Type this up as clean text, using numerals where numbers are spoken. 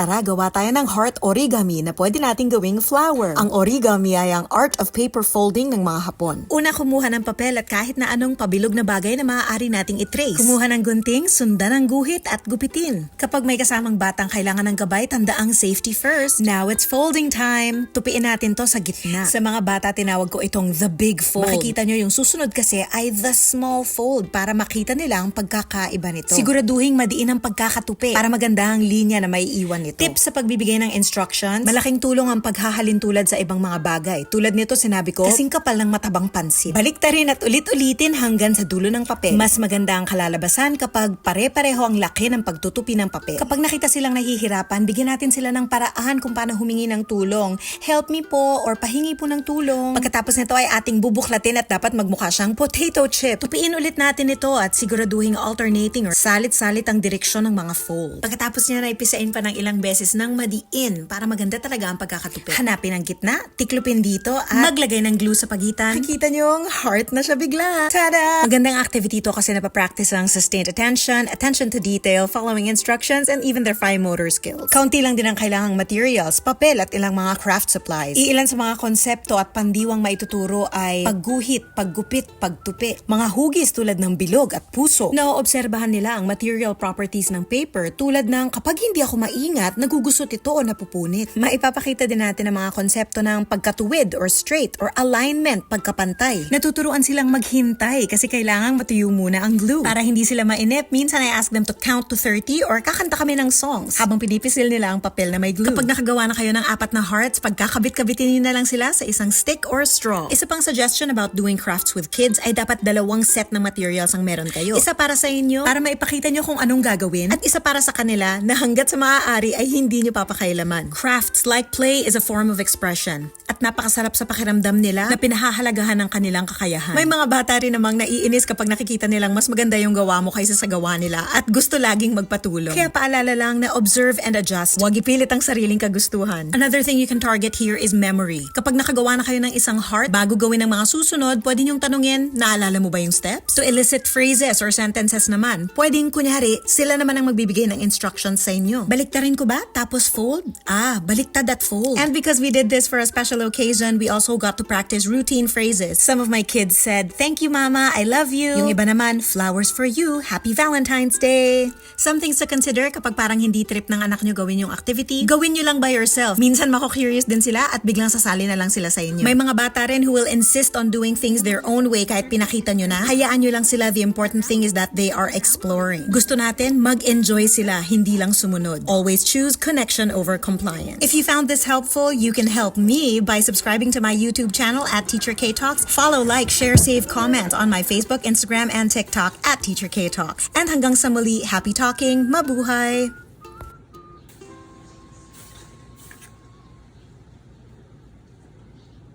Tara, gawa tayo ng heart origami na pwede nating gawing flower. Ang origami ay ang art of paper folding ng mga Hapon. Una, kumuha ng papel at kahit na anong pabilog na bagay na maaari nating itrace. Kumuha ng gunting, sundan ang guhit at gupitin. Kapag may kasamang batang kailangan ng gabay, tandaang safety first. Now it's folding time. Tupiin natin to sa gitna. Sa mga bata, tinawag ko itong the big fold. Makikita nyo yung susunod kasi ay the small fold para makita nila ang pagkakaiba nito. Siguraduhin madiin ang pagkakatupi para maganda ang linya na may iwan nito. Tips sa pagbibigay ng instructions, malaking tulong ang paghahalin tulad sa ibang mga bagay. Tulad nito sinabi ko, kasing kapal ng matabang pansit. Baliktarin at ulit-ulitin hanggang sa dulo ng papel. Mas maganda ang kalalabasan kapag pare-pareho ang laki ng pagtutupi ng papel. Kapag nakita silang nahihirapan, bigyan natin sila ng paraan kung paano humingi ng tulong. Help me po or pahingi po ng tulong. Pagkatapos nito ay ating bubuklatin at dapat magmukha siyang potato chip. Tupiin ulit natin ito at siguraduhin alternating or salit-salit ang direksyon ng mga fold. Pagkatapos niya na ipisain pa ng ilang beses ng madiin para maganda talaga ang pagkakatupi. Hanapin ang gitna, tiklupin dito at maglagay ng glue sa pagitan. Nakita niyo ang heart na siya bigla. Tada! Magandang activity to kasi napapractice ang sustained attention, attention to detail, following instructions, and even their fine motor skills. Kaunti lang din ang kailangang materials, papel at ilang mga craft supplies. Iilan sa mga konsepto at pandiwang maituturo ay pagguhit, paggupit, pagtupi, mga hugis tulad ng bilog at puso. Naoobserbahan nila ang material properties ng paper tulad ng kapag hindi ako maingat, nagugusot ito o napupunit. Maipapakita din natin ang mga konsepto ng pagkatuwid or straight or alignment, pagkapantay. Natuturuan silang maghintay kasi kailangang matuyo muna ang glue. Para hindi sila mainip, minsan I ask them to count to 30 or kakanta kami ng songs habang pinipisil nila ang papel na may glue. Kapag nakagawa na kayo ng 4 na hearts, pagkakabit-kabitin na lang sila sa isang stick or straw. Isa pang suggestion about doing crafts with kids ay dapat 2 set ng materials ang meron kayo. Isa para sa inyo, para maipakita nyo kung anong gagawin, at isa para sa kanila na hanggat sa maaari ay hindi nyo papakailaman. Crafts like play is a form of expression at napakasarap sa pakiramdam nila na pinahahalagahan ng kanilang kakayahan. May mga bata rin namang naiinis kapag nakikita nilang mas maganda yung gawa mo kaysa sa gawa nila at gusto laging magpatulong. Kaya paalala lang na observe and adjust. Huwag ipilit ang sariling kagustuhan. Another thing you can target here is memory. Kapag nakagawa na kayo ng isang heart, bago gawin ang mga susunod, pwede niyong tanungin, naalala mo ba yung steps? To elicit phrases or sentences naman, pwedeng kunyari, sila naman ang magbibigay ng instructions sa inyo. Baliktarin ko ba? Tapos fold? Baliktad at fold. And because we did this for a special occasion, we also got to practice routine phrases. Some of my kids said, "Thank you, Mama. I love you." Yung iba naman, "Flowers for you. Happy Valentine's Day." Some things to consider kapag parang hindi trip ng anak nyo gawin yung activity, gawin nyo lang by yourself. Minsan mako-curious din sila at biglang sasali na lang sila sa inyo. May mga bata rin who will insist on doing things their own way kahit pinakita nyo na. Hayaan nyo lang sila. The important thing is that they are exploring. Gusto natin, mag-enjoy sila, hindi lang sumunod. Always choose connection over compliance. If you found this helpful, you can help me by subscribing to my YouTube channel at Teacher K Talks. Follow, like, share, save, comment on my Facebook, Instagram, and TikTok at Teacher K Talks. And hanggang sa muli, happy talking, mabuhay!